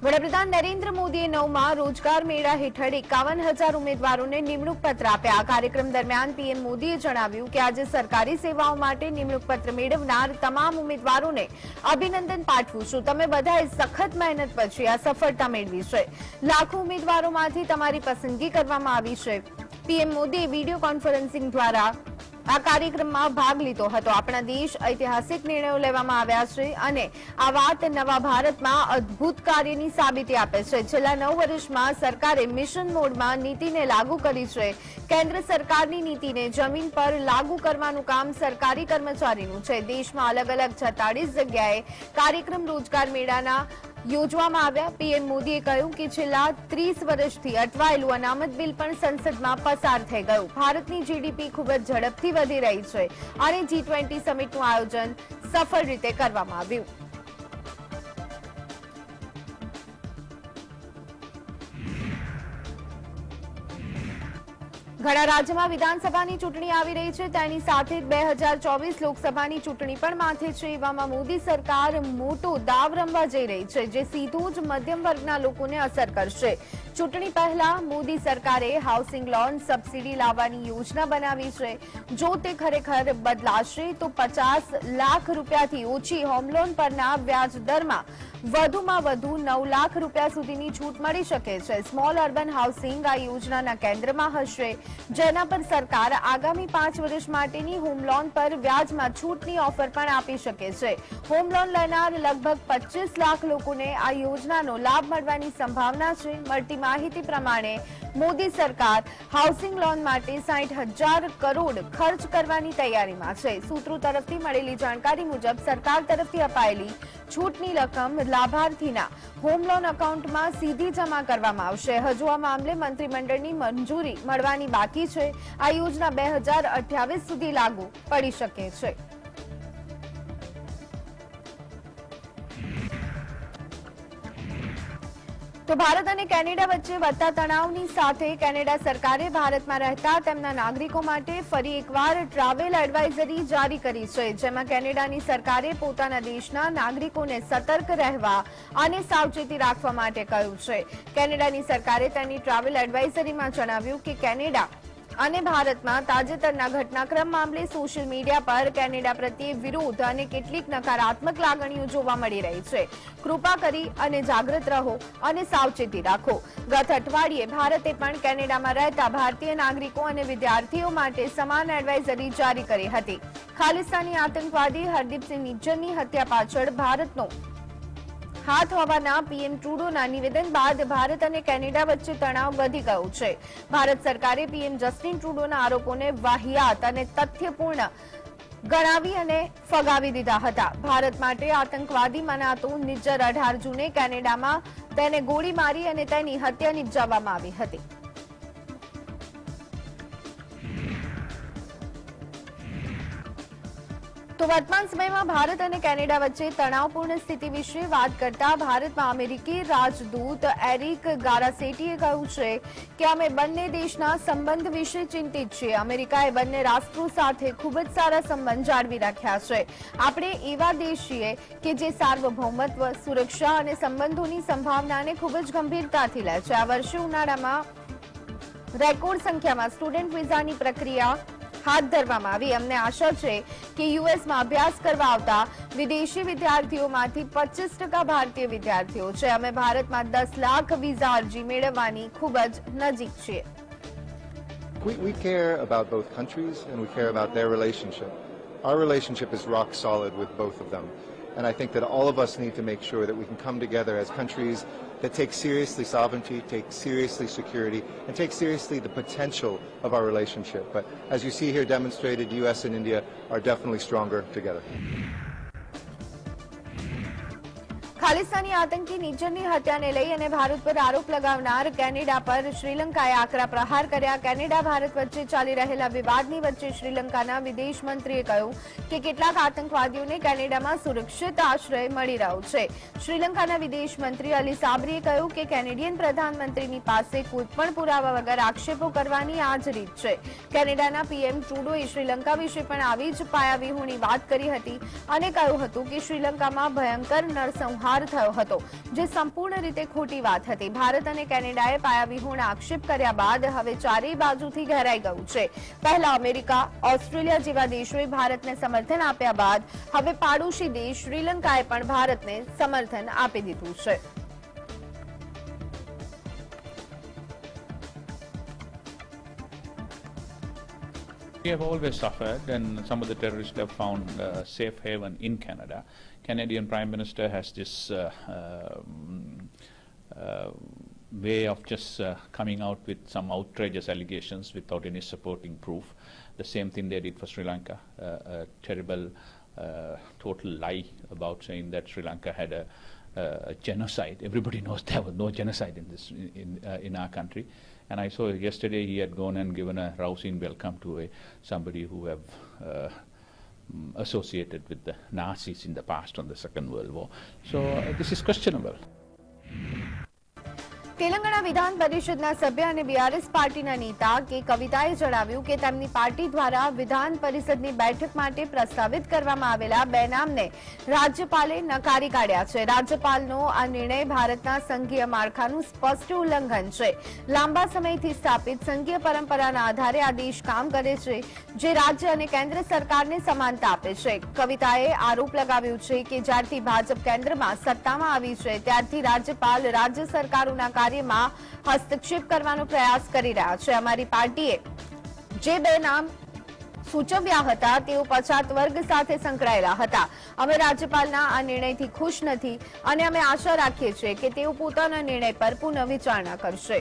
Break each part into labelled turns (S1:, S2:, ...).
S1: વડાપ્રધાન નરેન્દ્ર મોદીએ 9મા રોજગાર મેળા હેઠળ 51,000 ઉમેદવારોને નિમણૂક પત્ર આપ્યા। આ કાર્યક્રમ દરમિયાન પીએમ મોદીએ જણાવ્યું કે આજે સરકારી સેવાઓ માટે નિમણૂક પત્ર મેળવનાર તમામ ઉમેદવારોને અભિનંદન પાઠવું છું। તમે બધાએ સખત મહેનત પછી આ સફળતા મેળવી છે। લાખો ઉમેદવારોમાંથી તમારી પસંદગી કરવામાં આવી છે। પીએમ મોદીએ વિડીયો કોન્ફરન્સિંગ દ્વારા આ કાર્યક્રમમાં ભાગ લીધો હતો। આપણા દેશ ઐતિહાસિક નિર્ણયો લેવામાં આવ્યા છે અને આ વાત નવા ભારતમાં અદ્ભુત કાર્યની સાબિતી આપે છે। છેલ્લા 9 વર્ષમાં સરકારે મિશન મોડમાં નીતિને લાગુ કરી છે। કેન્દ્ર સરકારની નીતિને જમીન પર લાગુ કરવાનું કામ સરકારી કર્મચારીનું છે। દેશમાં અલગ અલગ 46 જગ્યાએ કાર્યક્રમ રોજગાર મેળાના યોજવામાં આવ્યા। પીએમ મોદીએ કહ્યું કે છેલ્લા 30 વર્ષથી અટવાયેલું અનામત બિલ પણ સંસદમાં પસાર થઈ ગયું। ભારતની જીડીપી ખૂબ જ ઝડપથી વધી રહી છે અને G20 સમિટનું આયોજન સફળ રીતે કરવામાં આવ્યું। ઘણા રાજ્યોમાં વિધાનસભાની ચૂંટણી આવી રહી છે, તેની સાથે 2024 લોકસભાની ચૂંટણી પણ માથે છે। એવામાં મોદી સરકાર મોટો દાવ રમવા જઈ રહી છે, જે સીધું જ મધ્યમ વર્ગના લોકોને અસર કરશે। ચૂંટણી પહેલા મોદી સરકારે હાઉસિંગ લોન સબસિડી લાવવાની યોજના બનાવી છે। જો તે ખરેખર બદલાશે તો 50 લાખ રૂપિયાથી ઓછી હોમ લોન પરના વ્યાજ દરમાં વધુમાં વધુ 9 લાખ રૂપિયા સુધીની છૂટ મળી શકે છે। સ્મોલ અર્બન હાઉસિંગ આ યોજનાના કેન્દ્રમાં હશે, જેના પર સરકાર આગામી 5 વર્ષ માટેની હોમ લોન પર વ્યાજમાં છૂટની ઓફર પણ આપી શકે છે। હોમ લોન લેનાર લગભગ 25 લાખ લોકોને આ યોજનાનો લાભ મળવાની સંભાવના છે। મળતી માહિતી પ્રમાણે મોદી સરકાર હાઉસિંગ લોન માટે 60,000 કરોડ ખર્ચ કરવાની તૈયારીમાં છે। સૂત્રો તરફથી મળેલી જાણકારી મુજબ સરકાર તરફથી અપાયેલી છૂટની રકમ લાભાર્થીના હોમ લોન એકાઉન્ટમાં સીધી જમા કરવામાં આવશે। હજુ આ મામલે મંત્રીમંડળની મંજૂરી મળવાની બાકી છે। આ યોજના 2028 સુધી લાગુ પડી શકે છે। તો ભારત અને કેનેડા વચ્ચે વધતા તણાવની સાથે કેનેડા સરકારે ભારતમાં રહેતા તેમના નાગરિકો માટે ફરી એકવાર ટ્રાવેલ એડવાઇઝરી જારી કરી છે, જેમાં કેનેડાની સરકારે પોતાના દેશના નાગરિકોને સતર્ક રહેવા અને સાવચેતી રાખવા માટે કહ્યું છે। કેનેડાની સરકારે તેની ટ્રાવેલ એડવાઇઝરીમાં જણાવ્યું કે કેનેડા અને ભારતમાં તાજેતરના ઘટનાક્રમ મામલે સોશિયલ મીડિયા પર કેનેડા પ્રત્યે વિરોધ અને કેટલીક નકારાત્મક લાગણીઓ જોવા મળી રહી છે। કૃપા કરી અને જાગૃત રહો અને સાવચેતી રાખો। ગત અઠવાડિયે ભારતે પણ કેનેડામાં રહેતા ભારતીય નાગરિકો અને વિદ્યાર્થીઓ માટે સમાન એડવાઇઝરી જારી કરી હતી। ખાલિસ્તાની આતંકવાદી હરદીપસિંહ નિજ્જરની હત્યા પાછળ ભારતનો હાથ હોવાના પીએમ ટ્રુડોના નિવેદન બાદ ભારત અને કેનેડા વચ્ચે તણાવ વધી ગયો છે। ભારત સરકારે પીએમ જસ્ટિન ટ્રુડોના આરોપોને વાહિયાત અને તથ્યપૂર્ણ ગણાવી અને ફગાવી દીધા હતા। ભારત માટે આતંકવાદી મનાતો નિજ્જર 18 જૂને કેનેડામાં તેને ગોળી મારી અને તેની હત્યા નિપજાવવામાં આવી હતી। તો વર્તમાન સમયમાં ભારત અને કેનેડા વચ્ચે તણાવપૂર્ણ સ્થિતિ વિશે વાત કરતા ભારતમાં અમેરિકી રાજદૂત એરિક ગારાસેટીએ કહ્યું છે કે અમે બંને દેશના સંબંધ વિશે ચિંતિત છીએ। અમેરિકાએ બંને રાષ્ટ્રો સાથે ખૂબ જ સારા સંબંધ જાળવી રાખ્યા છે। આપણે એવા દેશ છીએ કે જે સાર્વભૌમત્વ, સુરક્ષા અને સંબંધોની સંભાવનાને ખૂબ જ ગંભીરતાથી લે છે। આ વર્ષે ઉનાળામાં રેકોર્ડ સંખ્યામાં સ્ટુડન્ટ વિઝાની પ્રક્રિયા હાથ ધરવામાં આવી। અમને આશા છે કે યુએસમાં અભ્યાસ કરવા આવતા વિદેશી વિદ્યાર્થીઓમાંથી 25% ભારતીય વિદ્યાર્થીઓ છે। અમે ભારતમાં 10 લાખ વિઝા અરજી મેળવવાની ખૂબ જ નજીક છીએ।
S2: We care about both countries and we care about their relationship. Our relationship is rock solid with both of them. And I think that all of us need to make sure that we can come together as countries that take seriously sovereignty, take seriously security, and take seriously the potential of our relationship. But as you see here demonstrated, US and India are definitely stronger together.
S1: ખાલિસ્તાની આતંકી નિજ્જરની હત્યાને લઈ અને ભારત પર આરોપ લગાવનાર Canada પર શ્રીલંકાએ આકરા પ્રહાર કર્યા। Canada Bharat વચ્ચે ચાલી રહેલા વિવાદની વચ્ચે શ્રીલંકાના વિદેશ મંત્રીએ કહ્યું કે કેટલાક આતંકવાદીઓને કેનેડામાં સુરક્ષિત આશ્રય મળી રહ્યો છે। શ્રીલંકાના વિદેશ મંત્રી અલી સાબરીએ કહ્યું કે કેનેડિયન પ્રધાનમંત્રીની પાસે કોઈપણ પુરાવા વગર આક્ષેપો કરવાની આ જ રીત છે। કેનેડાના પીએમ ટ્રુડોએ શ્રીલંકા વિશે પણ આવી જ પાયાવિહોણી વાત કરી હતી અને કહ્યું હતું કે શ્રીલંકામાં ભયંકર નરસંહાર ફેરફાર થયો હતો, જે સંપૂર્ણ રીતે ખોટી વાત હતી. ભારત અને કેનેડાએ પાયાવિહોણા આક્ષેપ કર્યા બાદ હવે ચારેય બાજુથી ઘેરાઈ ગયું છે. પહેલા અમેરિકા, ઓસ્ટ્રેલિયા જેવા દેશોએ ભારતને સમર્થન આપ્યા બાદ હવે પાડોશી દેશ શ્રીલંકાએ પણ ભારતને સમર્થન આપી દીધું છે.
S3: We have always suffered, and some of the terrorists have found safe haven in Canada. Canadian Prime Minister has this way of just coming out with some outrageous allegations without any supporting proof. The same thing they did for Sri Lanka, a terrible, total lie about saying that Sri Lanka had a genocide. Everybody knows there was no genocide in our country. And I saw yesterday he had gone and given a rousing welcome to somebody who have associated with the Nazis in the past on the Second World War. So this is questionable.
S1: Telangana વિધાન પરિષદના સભ્ય અને BRS પાર્ટીના નેતા કે કવિતાએ જણાવ્યું કે તેમની પાર્ટી દ્વારા વિધાન પરિષદની બેઠક માટે પ્રસ્તાવિત કરવામાં આવેલા બે નામને રાજ્યપાલે નકારી કાઢ્યા છે. રાજ્યપાલનો આ નિર્ણય ભારતના સંઘીય માળખાનું સ્પષ્ટ ઉલ્લંઘન છે. લાંબા સમયથી સ્થાપિત સંઘીય પરંપરાના આધારે આ દેશ કામ કરે છે, જે રાજ્ય અને કેન્દ્ર સરકારને સમાનતા આપે છે. કવિતાએ આરોપ લગાવ્યો છે કે જ્યારથી ભાજપ કેન્દ્રમાં સત્તામાં આવી છે ત્યારથી રાજ્યપાલ રાજ્ય સરકારોના કાર્યમાં હસ્તક્ષેપ કરવાનો પ્રયાસ કરી રહ્યા છે. અમારી પાર્ટીએ જે બે નામ સૂચવ્યા હતા તેઓ પછાત વર્ગ સાથે સંકળાયેલા હતા. અમે રાજ્યપાલના આ નિર્ણયથી ખુશ નથી અને અમે આશા રાખીએ છીએ કે તેઓ પોતાના નિર્ણય પર પુનઃ વિચારણા કરશે.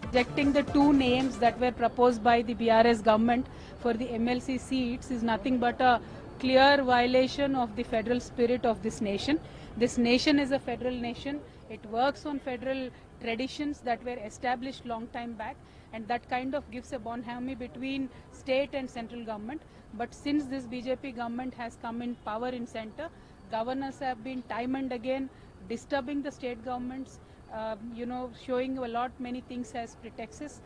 S4: Rejecting the two names that were proposed by the BRS government for the MLC seats is nothing but a clear violation of the federal spirit of this nation. This nation is a federal nation. It works on federal traditions that were established long time back, and that kind of gives a bonhomie between state and central government. But since this BJP government has come in power in center, governors have been time and again disturbing the state governments, showing a lot many things as pretexts,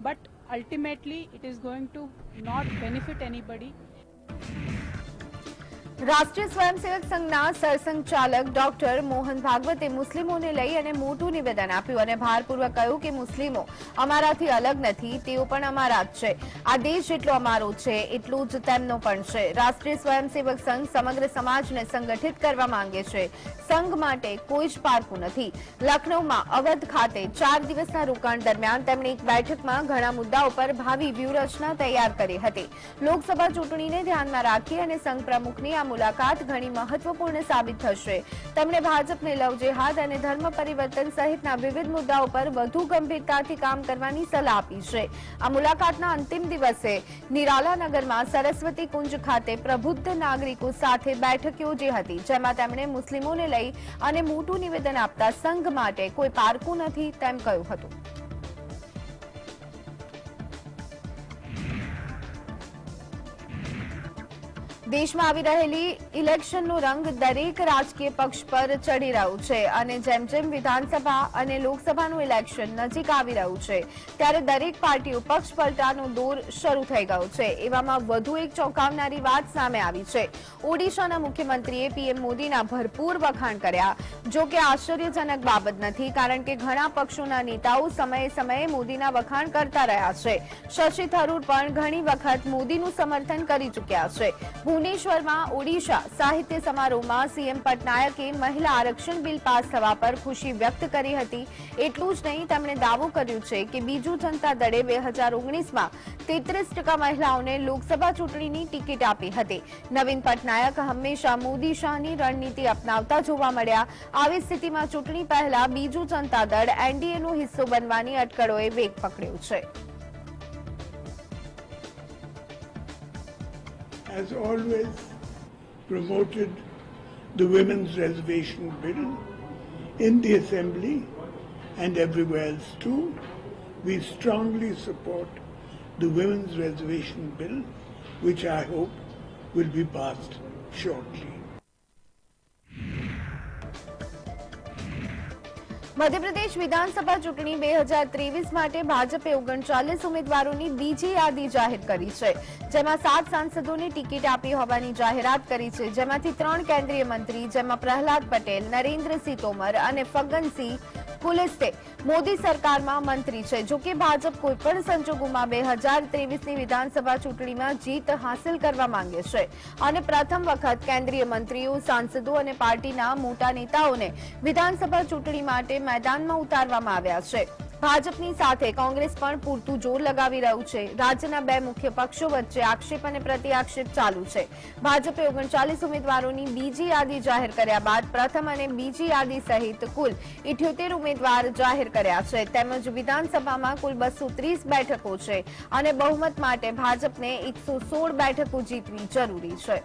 S4: but ultimately it is going to not benefit anybody.
S1: રાષ્ટ્રીય સ્વયંસેવક સંઘના સરસંઘચાલક doctor Mohan ભાગવતે મુસ્લિમોને લઈ અને મોટું નિવેદન આપ્યું અને ભારપૂર્વક કહ્યું કે મુસ્લિમો અમારાથી અલગ નથી, તેઓ પણ અમારા જ છે. આ દેશ જેટલો અમારો છે એટલું જ તેમનો પણ છે. રાષ્ટ્રીય સ્વયંસેવક સંઘ સમગ્ર સમાજને સંગઠિત કરવા માંગે છે. સંઘ માટે કોઈ જ પારકું નથી. લખનૌમાં અવધ ખાતે 4 દિવસના રોકાણ દરમિયાન તેમણે એક બેઠકમાં ઘણા મુદ્દાઓ પર ભાવિ વ્યૂહરચના તૈયાર કરી હતી. લોકસભા ચૂંટણીને ધ્યાનમાં રાખી અને સંઘ પ્રમુખની આ મુલાકાત ઘણી મહત્વપૂર્ણ સાબિત થશે. તેમણે ભાજપને લવ જેહાદ અને ધર્મ પરિવર્તન સહિતના વિવિધ મુદ્દાઓ પર વધુ ગંભીરતાથી કામ કરવાની સલાહ આપી છે. આ મુલાકાતના અંતિમ દિવસે નિરાલા નગરમાં સરસ્વતી કુંજ ખાતે પ્રબુદ્ધ નાગરિકો સાથે બેઠક યોજી હતી, જેમાં તેમણે મુસ્લિમોને લઈ અને મોટું નિવેદન આપતા સંઘ માટે કોઈ પારકું નથી તેમ કહ્યું હતું. દેશમાં આવી રહેલી ઇલેક્શનનો રંગ દરેક રાજકીય પક્ષ પર ચડી રહ્યું છે અને જેમ જેમ વિધાનસભા અને લોકસભાનું ઇલેક્શન નજીક આવી રહ્યું છે ત્યારે દરેક પાર્ટીઓ પક્ષ પલટાનો દોર શરૂ થઈ ગયો છે. એવામાં વધુ એક ચોંકાવનારી વાત સામે આવી છે. ઓડિશાના મુખ્યમંત્રીએ પીએમ મોદીના ભરપૂર વખાણ કર્યા. જો કે આશ્ચર્યજનક બાબત નથી, કારણ કે ઘણા પક્ષોના નેતાઓ સમયે સમયે મોદીના વખાણ કરતા રહ્યા છે. શશી થરૂર પણ ઘણી વખત મોદીનું સમર્થન કરી ચૂક્યા છે. ભુવનેશ્વરમાં ઓડિશા સાહિત્ય સમારોહમાં સીએમ પટનાયકે મહિલા આરક્ષણ બિલ પાસ થવા પર ખુશી વ્યક્ત કરી હતી. એટલું જ નહીં, તેમણે દાવો કર્યો છે કે બીજુ જનતા દળે 2019માં 33% મહિલાઓને લોકસભા ચૂંટણીની ટિકિટ આપી હતી. નવીન પટનાયક હંમેશા મોદી શાહની રણનીતિ અપનાવતા જોવા મળ્યા. આવી સ્થિતિમાં ચૂંટણી પહેલા બીજુ જનતા દળ એનડીએનો હિસ્સો બનવાની અટકળોએ વેગ પકડ્યો છે.
S5: Has always promoted the women's reservation bill in the assembly and everywhere else too. We strongly support the women's reservation bill, which I hope will be passed shortly.
S1: Madhya Pradesh વિધાનસભા ચૂંટણી 2023 માટે ભાજપે 39 ઉમેદવારોની બીજી યાદી જાહેર કરી છે, જેમાં 7 સાંસદોને ટિકિટ આપી હોવાની જાહેરાત કરી છે, જેમાંથી 3 કેન્દ્રીય મંત્રી, જેમાં પ્રહલાદ પટેલ, નરેન્દ્રસિંહ તોમર અને ફગ્ગનસિંહ કુલસ્તે મોદી સરકારમાં મંત્રી છે. જોકે ભાજપ કોઈપણ સંજોગોમાં 2023ની વિધાનસભા ચૂંટણીમાં જીત હાંસલ કરવા માંગે છે અને પ્રથમ વખત કેન્દ્રીય મંત્રીઓ, સાંસદો અને પાર્ટીના મોટા નેતાઓને વિધાનસભા ચૂંટણી માટે મેદાનમાં ઉતારવામાં આવ્યા છે. ભાજપની સાથે કોંગ્રેસ પણ પૂરતું જોર લગાવી રહ્યું છે. રાજ્યના 2 મુખ્ય પક્ષો વચ્ચે આક્ષેપ અને પ્રત્યાક્ષેપ ચાલુ છે. ભાજપે 39 ઉમેદવારોની બીજી યાદી જાહેર કર્યા બાદ પ્રથમ અને બીજી યાદી સહિત કુલ 78 ઉમેદવાર જાહેર કર્યા છે. તેમજ વિધાનસભામાં કુલ 230 બેઠકો છે અને બહુમત માટે ભાજપને 116 બેઠકો જીતવી જરૂરી છે.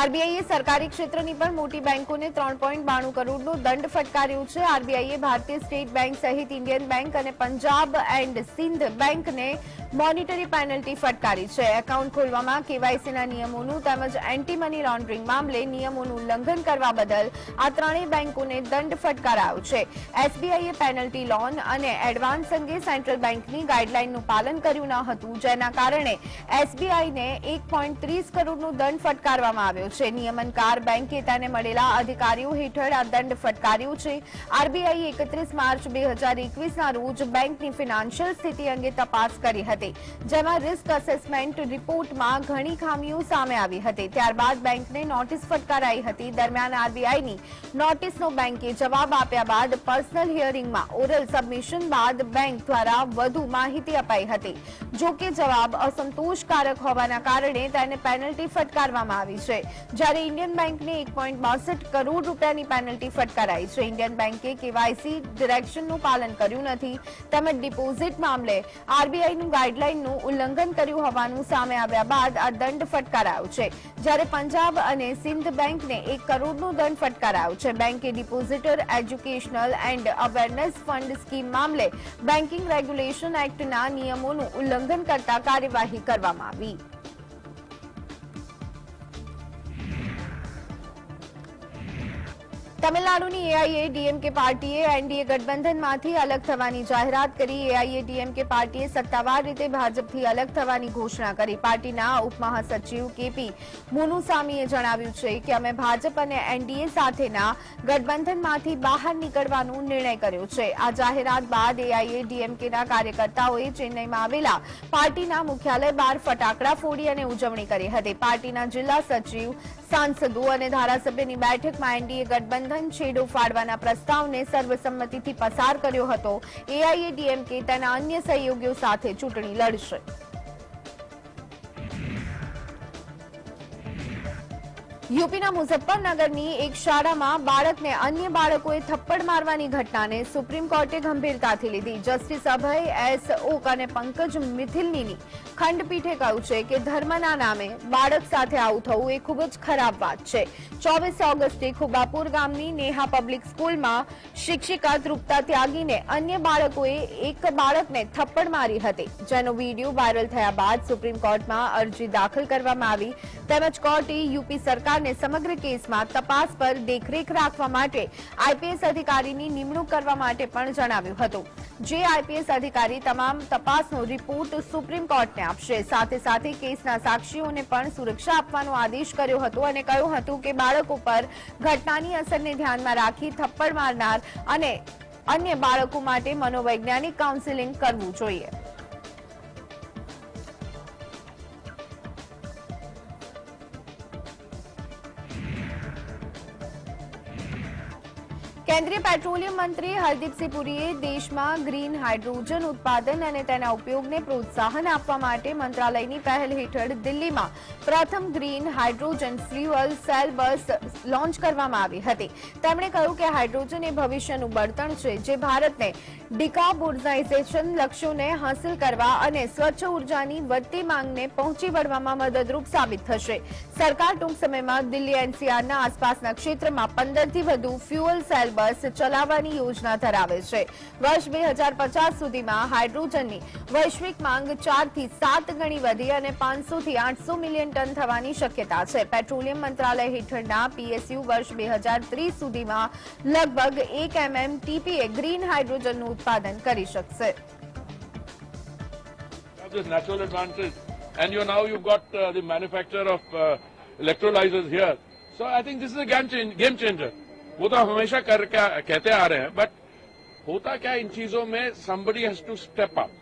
S1: આરબીઆઈએ સરકારી ક્ષેત્રની પણ મોટી બેંકોને 3.92 કરોડનો દંડ ફટકાર્યો છે. આરબીઆઈએ ભારતીય સ્ટેટ બેંક સહિત ઇન્ડિયન બેંક અને પંજાબ એન્ડ સિંધ બેંકને મોનિટરી પેનલ્ટી ફટકારી છે. એકાઉન્ટ ખોલવામાં કેવાયસીના નિયમોનું તેમજ એન્ટી મની લોન્ડરિંગ મામલે નિયમોનું ઉલ્લંઘન કરવા બદલ આ ત્રણેય બેંકોને દંડ ફટકારાયો છે. એસબીઆઈએ પેનલ્ટી લોન અને એડવાન્સ અંગે સેન્ટ્રલ બેંકની ગાઈડલાઈનનું પાલન કર્યું ન હતું, જેના કારણે એસબીઆઈને 1.30 કરોડનો દંડ ફટકારવામાં આવ્યો છે. નિયમનકાર બેંકે તેને મળેલા અધિકારીઓ હેઠળ આ દંડ ફટકાર્યો છે. આરબીઆઈએ 31 માર્ચ 2021ના રોજ બેંકની ફિનાન્શિયલ સ્થિતિ અંગે તપાસ કરી હતી, જેમાં રિસ્ક અસેસમેન્ટ રિપોર્ટમાં ઘણી ખામીઓ સામે આવી હતી. ત્યારબાદ બેંકને નોટિસ ફટકારાઈ હતી. દરમિયાન આરબીઆઈની નોટિસનો બેંકે જવાબ આપ્યા બાદ પર્સનલ હિયરિંગમાં ઓરલ સબમિશન બાદ બેંક દ્વારા વધુ માહિતી અપાઈ હતી. જોકે જવાબ અસંતોષકારક હોવાના કારણે તેને પેનલ્ટી ફટકારવામાં આવી છે, જ્યારે ઇન્ડિયન બેંકને 1.62 કરોડ રૂપિયાની પેનલ્ટી ફટકારાઈ છે. ઇન્ડિયન બેંકે કેવાયસી ડિરેક્શનનું પાલન કર્યું નથી તેમજ ડિપોઝિટ મામલે આરબીઆઈનું ગાઈડલાઈનનું ઉલ્લંઘન કર્યું હોવાનું સામે આવ્યા બાદ આ દંડ ફટકારાયો છે, જ્યારે પંજાબ અને સિંધ બેંકને 1 કરોડનો દંડ ફટકારાયો છે. બેંકે depositor educational and awareness fund scheme મામલે બેન્કિંગ રેગ્યુલેશન એક્ટના નિયમોનું ઉલ્લંઘન કરતા કાર્યવાહી કરવામાં આવી. તમિલનાડુની એઆઈએડીએમકે પાર્ટીએ એનડીએ ગઠબંધનમાંથી અલગ થવાની જાહેરાત કરી. એઆઈએડીએમકે પાર્ટીએ સત્તાવાર રીતે ભાજપથી અલગ થવાની ઘોષણા કરી. પાર્ટીના ઉપમહાસચિવ કેપી મુનુસામીએ જણાવ્યું છે કે અમે ભાજપ અને એનડીએ સાથેના ગઠબંધનમાંથી બહાર નીકળવાનો નિર્ણય કર્યો છે. આ જાહેરાત બાદ એઆઈએડીએમકેના કાર્યકર્તાઓએ ચેન્નઈમાં આવેલા પાર્ટીના મુખ્યાલય બહાર ફટાકડા ફોડી અને ઉજવણી કરી હતી. પાર્ટીના જિલ્લા સચિવ, સાંસદો અને ધારાસભ્યની બેઠકમાં એનડીએ ગઠબંધન છેડો ફાડવાના પ્રસ્તાવને સર્વસંમતિથી પસાર કર્યો હતો. એઆઈએડીએમકે તેના અન્ય સહયોગીઓ સાથે ચૂંટણી લડશે. યુપીના મુઝફ્ફરનગરની એક શાળામાં બાળકને અન્ય બાળકોએ થપ્પડ મારવાની ઘટનાને સુપ્રીમ કોર્ટે ગંભીરતાથી લીધી. જસ્ટિસ અભય એસ ઓક અને પંકજ મિથિલનીની ખંડપીઠે કહ્યું છે કે ધર્મના નામે બાળક સાથે આવું થવું એ ખૂબ જ ખરાબ વાત છે. 24 ઓગસ્ટે ખુબાપુર ગામની નેહા પબ્લિક સ્કૂલમાં શિક્ષિકા તૃપ્તા ત્યાગીને અન્ય બાળકોએ એક બાળકને થપ્પડ મારી હતી, જેનો વિડીયો વાયરલ થયા બાદ સુપ્રીમ કોર્ટમાં અરજી દાખલ કરવામાં આવી. તેમજ કોર્ટે યુપી સરકારને સમગ્ર કેસમાં તપાસ પર દેખરેખ રાખવા માટે આઈપીએસ અધિકારીની નિમણૂક કરવા માટે પણ જણાવ્યું હતું. જે આઈપીએસ અધિકારી તમામ તપાસનો રિપોર્ટ સુપ્રીમ કોર્ટને આપશે. સાથે સાથે કેસના સાક્ષીઓને પણ સુરક્ષા આપવાનો આદેશ કર્યો હતો અને કહ્યું હતું કે બાળકો પર ઘટનાની અસરને ધ્યાનમાં રાખી થપ્પડ મારનાર અને અન્ય બાળકો માટે મનોવૈજ્ઞાનિક કાઉન્સેલિંગ કરવું જોઈએ. કેન્દ્રીય પેટ્રોલિયમ મંત્રી હરદીપસિંહ પુરીએ દેશમાં ગ્રીન હાઇડ્રોજન ઉત્પાદન અને તેના ઉપયોગને પ્રોત્સાહન આપવા માટે મંત્રાલયની પહેલ હેઠળ દિલ્હીમાં પ્રથમ ગ્રીન હાઇડ્રોજન ફ્યુઅલ સેલ બસ લોન્ચ કરવામાં આવી હતી. તેમણે કહ્યું કે હાઇડ્રોજન એ ભવિષ્યનું બળતણ છે, જે ભારતને ડિકાર્બોનાઇઝેશન લક્ષ્યોને હાંસલ કરવા અને સ્વચ્છ ઉર્જાની વધતી માંગને પહોંચી વળવામાં મદદરૂપ સાબિત થશે. સરકાર ટૂંક સમયમાં દિલ્હી એનસીઆરના આસપાસના ક્ષેત્રમાં 15થી વધુ ફ્યુઅલ સેલ બસ ચલાવવાની યોજના ધરાવે છે. વર્ષ 2050 સુધીમાં હાઇડ્રોજનની વૈશ્વિક માંગ 4 થી 7 ગણી વધી અને 500 થી 800 મિલિયન ટન થવાની શક્યતા છે. પેટ્રોલિયમ મંત્રાલય હેઠળના પીએસયુ વર્ષ 2030 સુધીમાં લગભગ 1 MMTPA ગ્રીન હાઇડ્રોજનનું ઉત્પાદન કરી શકશે.
S6: This natural advantage, and you've got the manufacture of electrolyzers here. So I think this is a game changer. वो तो हमेशा कहते आ रहे हैं, but होता क्या इन चीजों में somebody has to step up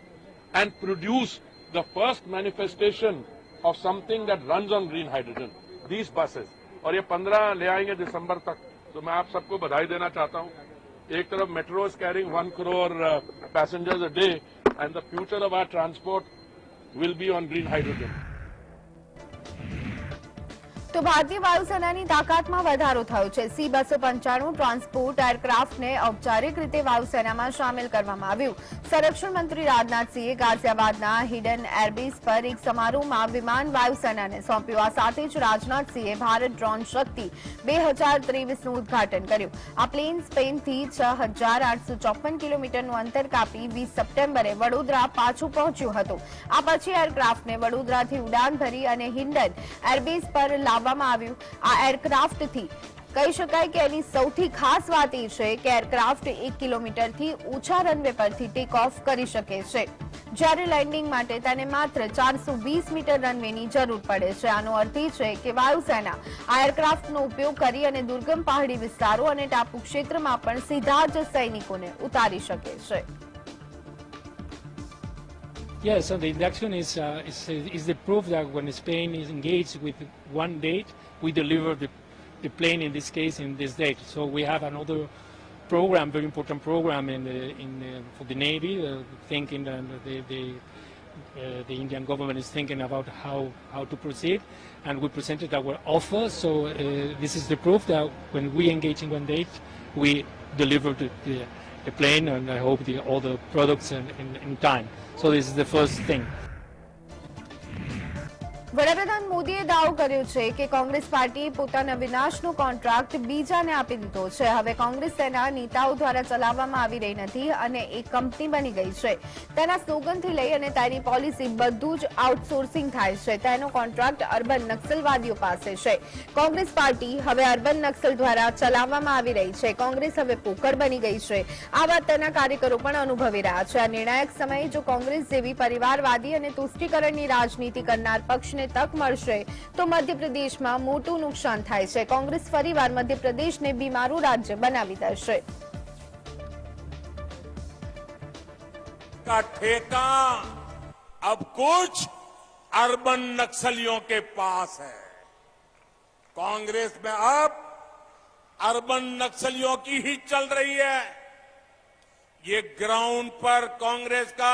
S6: and produce the first manifestation of something that runs on green hydrogen. These buses, और ये 15 ले आएंगे दिसंबर तक. तो मैं आप सबको बधाई देना चाहता हूँ. एक तरफ metro is carrying 1 crore passengers a day, and the future of our transport will be on green hydrogen.
S1: તો ભારતીય વાયુસેનાની તાકાતમાં વધારો થયો છે. C-295 ટ્રાન્સપોર્ટ એરક્રાફ્ટને ઔપચારિક રીતે વાયુસેનામાં સામેલ કરવામાં આવ્યું. સંરક્ષણ મંત્રી રાજનાથસિંહે ગાઝિયાબાદના હિડન એરબેઝ પર એક સમારોહમાં વિમાન વાયુસેનાને સોંપ્યું. આ સાથે જ રાજનાથસિંહે ભારત ડ્રોન શક્તિ 2023નું ઉદઘાટન કર્યું. આ પ્લેન સ્પેનથી 6,854 કિલોમીટરનું અંતર કાપી 20 સપ્ટેમ્બરે વડોદરા પાછું પહોંચ્યું હતું. આ પછી એરક્રાફ્ટને વડોદરાથી ઉડાન ભરી અને હિન્ડન એરબેઝ પર લાવવામાં આવ્યું. આ એરક્રાફ્ટથી કહી શકાય કે એની સૌથી ખાસ વાત એ છે કે એરક્રાફ્ટ 1 કિલોમીટરથી ઓછા રનવે પરથી ટેક ઓફ કરી શકે છે, જ્યારે લેન્ડિંગ માટે તેને માત્ર 420 મીટર રનવેની જરૂર પડે છે. આનો અર્થ એ છે કે વાયુસેના આ એરક્રાફ્ટનો ઉપયોગ કરી અને દુર્ગમ પહાડી વિસ્તારો અને ટાપુ ક્ષેત્રમાં પણ સીધા જ સૈનિકોને ઉતારી શકે છે.
S7: Yes, so the induction is the proof that when Spain is engaged with one date, we deliver the plane in this case in this date. So we have another program, very important program for the Navy, thinking that the Indian government is thinking about how to proceed, and we presented our offer. So this is the proof that when we engage in one date, we deliver the plane, and I hope all the products in time. So this is the first thing.
S1: વડાપ્રધાન મોદીએ દાવો કર્યો છે કે કોંગ્રેસ પાર્ટીએ પોતાના વિનાશનો contract બીજાને આપી દીધો છે. હવે કોંગ્રેસ તેના નેતાઓ દ્વારા ચલાવવામાં આવી રહી નથી અને એક કંપની બની ગઈ છે. તેના સ્લોગનથી લઈ અને તેની પોલિસી બધું જ આઉટસોર્સિંગ થાય છે. તેનો કોન્ટ્રાક્ટ અર્બન નક્સલવાદીઓ પાસે છે. કોંગ્રેસ પાર્ટી હવે અર્બન નક્સલ દ્વારા ચલાવવામાં આવી રહી છે. કોંગ્રેસ હવે પોકર બની ગઈ છે. આ વાત તેના કાર્યકરો પણ અનુભવી રહ્યા છે. આ નિર્ણાયક સમયે જો કોંગ્રેસ જેવી પરિવારવાદી અને તુષ્ટિકરણની રાજનીતિ કરનાર પક્ષ તક મળશે તો મધ્યપ્રદેશમાં મોટું નુકસાન થાય છે. કોંગ્રેસ ફરીવાર મધ્યપ્રદેશને બીમારું રાજ્ય બનાવી દેશે.
S8: का ठेका अब कुछ अर्बन नक्सलियों के पास है. कांग्रेस में अब अर्बन नक्सलियों की ही चल रही है. ये ग्राउंड पर कांग्रेस का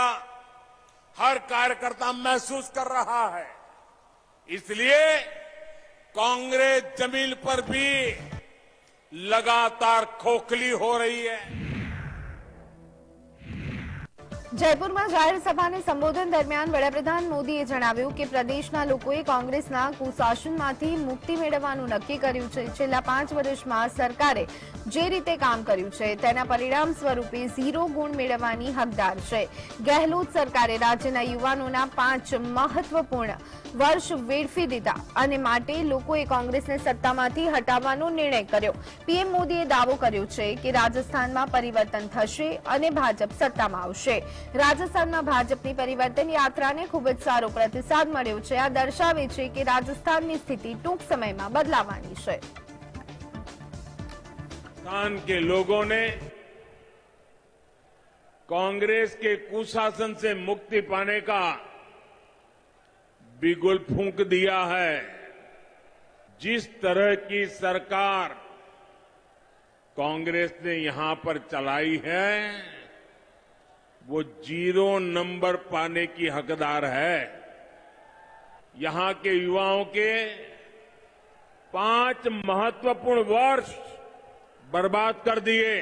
S8: हर कार्यकर्ता महसूस कर रहा है. इसलिए कांग्रेस जमीन पर भी लगातार खोखली हो रही है.
S1: જયપુરમાં જાહેર સભાને સંબોધન દરમિયાન વડાપ્રધાન મોદીએ જણાવ્યું કે પ્રદેશના લોકોએ કોંગ્રેસના કુશાસનમાંથી મુક્તિ મેળવવાનું નક્કી કર્યું છે. છેલ્લા 5 વર્ષમાં સરકારે જે રીતે કામ કર્યું છે તેના પરિણામ સ્વરૂપે 0 ગુણ મેળવવાની હકદાર છે. ગેહલોત સરકારે રાજ્યના યુવાનોના 5 મહત્વપૂર્ણ વર્ષ વેડફી દીધા અને માટે લોકોએ કોંગ્રેસને સત્તામાંથી હટાવવાનો નિર્ણય કર્યો. પીએમ મોદીએ દાવો કર્યો છે કે રાજસ્થાનમાં પરિવર્તન થશે અને ભાજપ સત્તામાં આવશે. રાજસ્થાનમાં ભાજપની પરિવર્તન યાત્રાને ખૂબ જ સારો પ્રતિસાદ મળ્યો છે. આ દર્શાવે છે કે રાજસ્થાનની સ્થિતિ ટૂંક સમયમાં બદલાવાની છે.
S8: राजस्थान के लोगों ने कांग्रेस के कुशासन से मुक्ति पाने का बिगुल फूंक दिया है. जिस तरह की सरकार कांग्रेस ने यहां पर चलाई है वो 0 नंबर पाने की हकदार है. यहां के युवाओं के 5 महत्वपूर्ण वर्ष बर्बाद कर दिए.